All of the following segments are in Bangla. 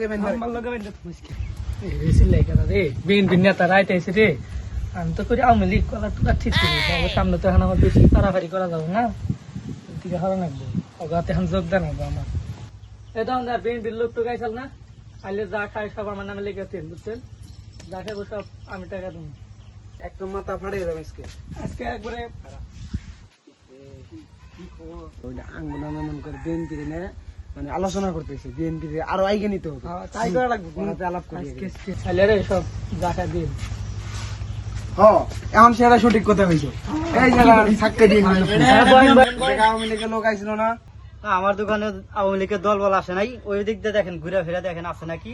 লগে বেন আমার লগে বেন মুশকিল এসে লাগা রে বিএনপি নেতা রাইতে এসে রে আমি তো করি আওয়ামী লীগ করা তো ঠিক করে সামনে তো এখন আমার বেশি পারাপারি করা যাবে না ঠিক হারা লাগবে ওগাতে এখন যোগদান হবে আমার এটা আমরা বিএনপির লোক তো গাইছাল না আইলে যা খায় সব আমার নামে লিখেছেন বুঝছেন যা খাবো সব আমি টাকা দেবো একদম মাথা ফাড়ে যাবে আজকে একবারে আঙ্গুল মন করে বিএনপি মানে আলোচনা করতেছে বিএনপি আরো আইগে নিতে হবে তাই করা লাগবে আলাপ করি আইলে রে সব যা খায় দিন এখন সেটা সঠিক কথা হয়েছে এই থাকতে দিন আওয়ামী লীগের লোক আইছিল না আমার দোকানে আওয়ামী লীগের দল বল আসে নাই ওই দিক দিয়ে দেখেন ঘুরে ফিরে দেখেন আছে নাকি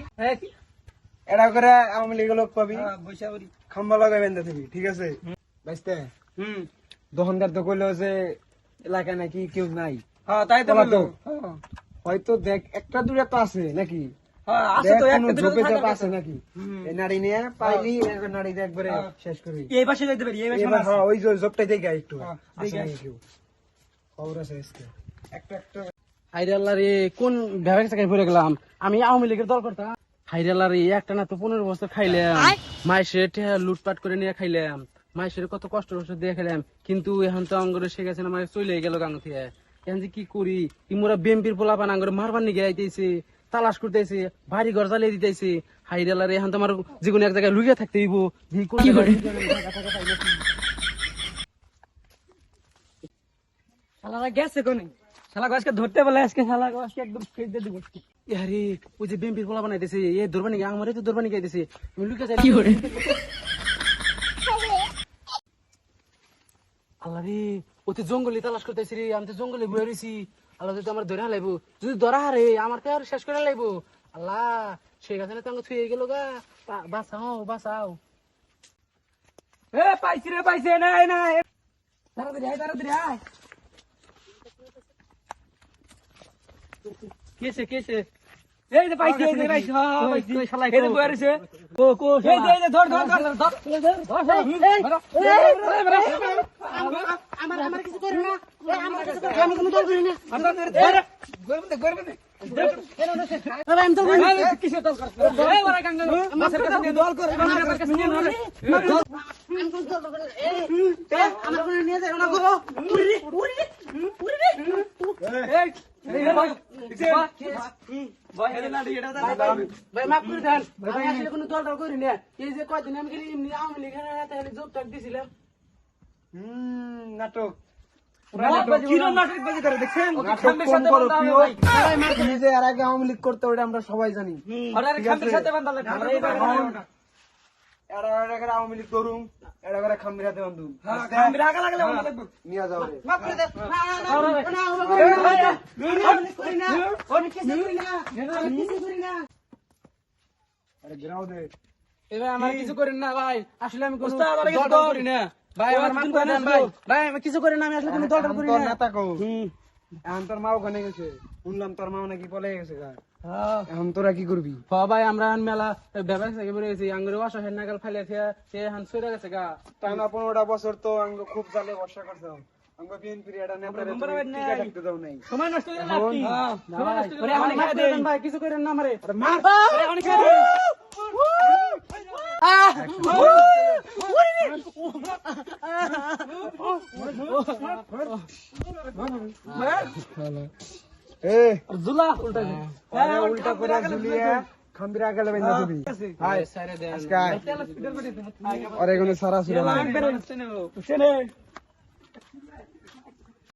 এটা করে আওয়ামী লীগের লোক পাবি খাম্বা লাগাবেন তুমি ঠিক আছে বুঝতে দোকানদার তো কইলো যে এলাকায় নাকি কেউ নাই তাই তো বললো হয়তো দেখ একটা দূরে তো আছে নাকি আছে নাকি এই নারী নিয়ে পাইলি নারী একবারে শেষ করি এই পাশে যাইতে পারি এই পাশে ওই যে জবটাই দেখে একটু খবর আছে একটা একটা হাইরাল্লা রে কোন ভেবে চাকায় পড়ে গেলাম আমি আওয়ামী লীগের দল করতাম হাইরাল্লা রে একটা না তো 15 বছর খাইলাম মাইসের লুটপাট করে নিয়ে খাইলাম মাইসের কত কষ্ট দিয়ে খেলাম কিন্তু এখন তো আঙ্গরে সে গেছে আমার চলে গেল গাঙ্গ থেকে এখন যে কি করি ইমরা বিএমপির পোলাপান আঙ্গরে মারবার নিয়ে আইতেছে তালাশ করতেছে বাড়ি ঘর জ্বালিয়ে দিতেছে হাইরাল্লা রে এখন তো আমার জীবনে এক জায়গায় লুকিয়ে থাকতে হইব শালারা গেছে কোনে শালা আজকে ধরতে বলে আজকে শালা আজকে একদম ফেস দিয়ে দিব আরে ওই যে বিএমপির পোলা বানাইতেছে এ দরবানি আমারে তো দরবানি গাইতেছে আমি লুকিয়ে যাই কি করে আল্লাহ রে ও তো জঙ্গলে তালাশ করতেছি রে আমি তো জঙ্গলে বয়ে রয়েছি আল্লাহ যদি আমার ধরা লাইবো যদি ধরা হারে আমার তো আর শেষ করে লাইবো আল্লাহ সে গাছে তো আমাকে থুয়ে গেল গা বাঁচাও পাইছে নাই নাই তাড়াতাড়ি আয় কেসে এই যে পাইছে এই যে পাইছে পাইছে শালা এই যে বয়ারছে এই যে ধর আমার কিছু করে না আমার কিছু করে আমি কোনো দল করি না গরমতে আমি তো কিসে দল করছ এই বড় গাঙ্গা মাছের কাছে দল করে আমার কাছে নিয়ে না আমার কোনো নিয়ে যাও না গো উড়ি এই ভাই মাফ করে দেন আমি আসলে কোনো দল করি না এই যে কয়দিন আমি খালি এমনি আওয়ামী লীগের তাহলে জোর টাক দিছিলাম নাটক নিজে আর আগে আওয়ামী লীগ করতে ওটা আমরা সবাই জানি আওয়ামী লীগ করুম এটা করে খাম্বির হাতে বান্ধুম নিয়ে যাও এবার আমার কিছু করেন না ভাই আসলে আমি কোনো দল করি না ভাই আমার মাফ করে দেন ভাই আমি কিছু করি না আমি আসলে কোনো দল করি না এখন তোর মা ওখানে গেছে শুনলাম তোর মা নাকি পলে গেছে এখন তোরা কি করবি ভাই আমরা মেলা ব্যবসা থেকে বেরিয়ে গেছি আঙ্গুরে অসহায় নাগাল ফেলে সে হান সরে গেছে গা টানা 15টা বছর তো আঙ্গ খুব জালে বর্ষা করছাম আঙ্গ বিএনপি এটা নেতারে টিকা থাকতে দাও নাই সময় নষ্ট করে লাভ কি ভাই কিছু করেন না আমারে উল্টা করে ঝুলিয়ে খাম্বির আগে লেবেন না তুমি আর এগুলো সারা